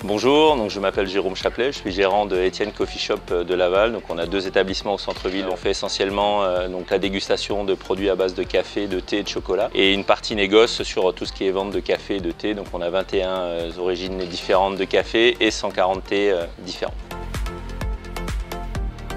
Bonjour, donc je m'appelle Jérôme Chaplet, je suis gérant de Etienne Coffee Shop de Laval. Donc on a 2 établissements au centre-ville. On fait essentiellement donc la dégustation de produits à base de café, de thé et de chocolat et une partie négoce sur tout ce qui est vente de café et de thé. Donc on a 21 origines différentes de café et 140 thés différents.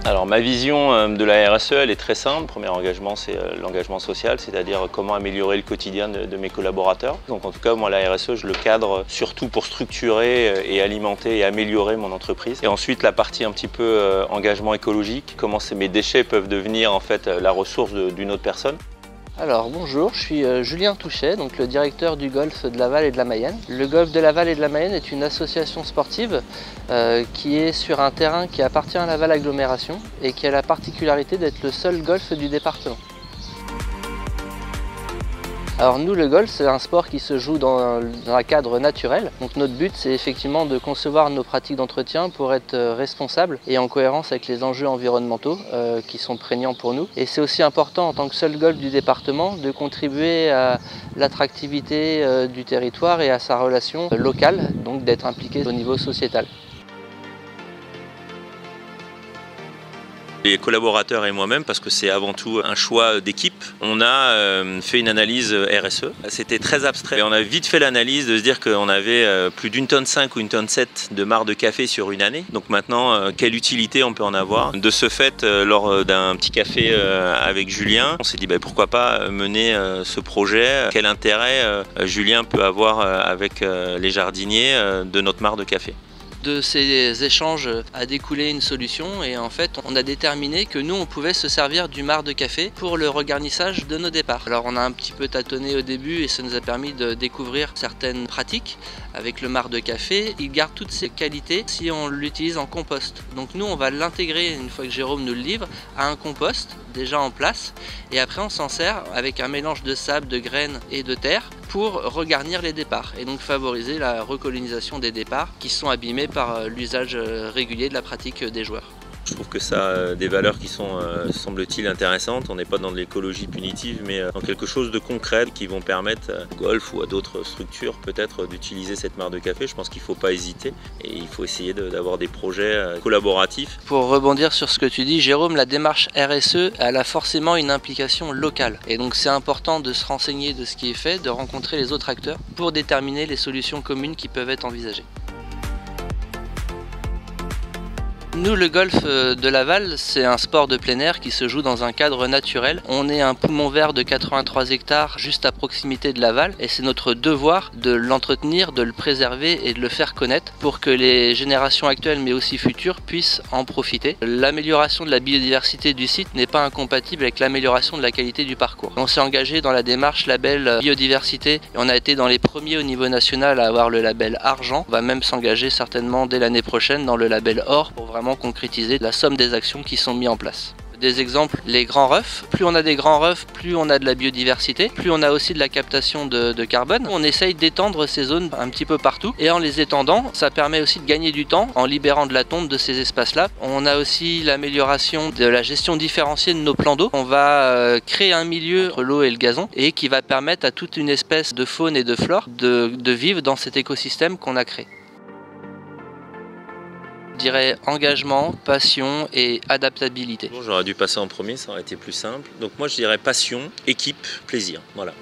Alors ma vision de la RSE, elle est très simple. Le premier engagement, c'est l'engagement social, c'est-à-dire comment améliorer le quotidien de mes collaborateurs. Donc en tout cas, moi la RSE, je le cadre surtout pour structurer et alimenter et améliorer mon entreprise. Et ensuite la partie un petit peu engagement écologique, comment mes déchets peuvent devenir en fait la ressource d'une autre personne. Alors bonjour, je suis Julien Touchet, donc le directeur du golf de Laval et de la Mayenne. Le golf de Laval et de la Mayenne est une association sportive qui est sur un terrain qui appartient à Laval Agglomération et qui a la particularité d'être le seul golf du département. Alors nous, le golf, c'est un sport qui se joue dans un cadre naturel. Donc notre but, c'est effectivement de concevoir nos pratiques d'entretien pour être responsables et en cohérence avec les enjeux environnementaux qui sont prégnants pour nous. Et c'est aussi important, en tant que seul golf du département, de contribuer à l'attractivité du territoire et à sa relation locale, donc d'être impliqué au niveau sociétal. Les collaborateurs et moi-même, parce que c'est avant tout un choix d'équipe, on a fait une analyse RSE. C'était très abstrait. Et on a vite fait l'analyse de se dire qu'on avait plus d'1,5 tonne ou 1,7 tonne de marc de café sur une année. Donc maintenant, quelle utilité on peut en avoir? De ce fait, lors d'un petit café avec Julien, on s'est dit pourquoi pas mener ce projet. Quel intérêt Julien peut avoir avec les jardiniers de notre marc de café? De ces échanges a découlé une solution et en fait on a déterminé que nous on pouvait se servir du marc de café pour le regarnissage de nos départs. Alors on a un petit peu tâtonné au début et ça nous a permis de découvrir certaines pratiques. Avec le marc de café, il garde toutes ses qualités si on l'utilise en compost. Donc nous on va l'intégrer, une fois que Jérôme nous le livre, à un compost déjà en place et après on s'en sert avec un mélange de sable, de graines et de terre pour regarnir les départs et donc favoriser la recolonisation des départs qui sont abîmés par l'usage régulier de la pratique des joueurs. Je trouve que ça a des valeurs qui sont, semble-t-il, intéressantes. On n'est pas dans de l'écologie punitive, mais dans quelque chose de concret qui vont permettre au golf ou à d'autres structures peut-être d'utiliser cette marc de café. Je pense qu'il ne faut pas hésiter et il faut essayer d'avoir des projets collaboratifs. Pour rebondir sur ce que tu dis, Jérôme, la démarche RSE, elle a forcément une implication locale. Et donc c'est important de se renseigner de ce qui est fait, de rencontrer les autres acteurs pour déterminer les solutions communes qui peuvent être envisagées. Nous, le golf de Laval, c'est un sport de plein air qui se joue dans un cadre naturel. On est un poumon vert de 83 hectares juste à proximité de Laval et c'est notre devoir de l'entretenir, de le préserver et de le faire connaître pour que les générations actuelles mais aussi futures puissent en profiter. L'amélioration de la biodiversité du site n'est pas incompatible avec l'amélioration de la qualité du parcours. On s'est engagé dans la démarche label biodiversité et on a été dans les premiers au niveau national à avoir le label argent. On va même s'engager certainement dès l'année prochaine dans le label or pour vraiment concrétiser la somme des actions qui sont mises en place. Des exemples, les grands refs. Plus on a des grands refs, plus on a de la biodiversité, plus on a aussi de la captation de carbone. On essaye d'étendre ces zones un petit peu partout et en les étendant, ça permet aussi de gagner du temps en libérant de la tonte de ces espaces-là. On a aussi l'amélioration de la gestion différenciée de nos plans d'eau. On va créer un milieu entre l'eau et le gazon et qui va permettre à toute une espèce de faune et de flore de vivre dans cet écosystème qu'on a créé. Je dirais engagement, passion et adaptabilité. J'aurais dû passer en premier, ça aurait été plus simple. Donc moi je dirais passion, équipe, plaisir. Voilà.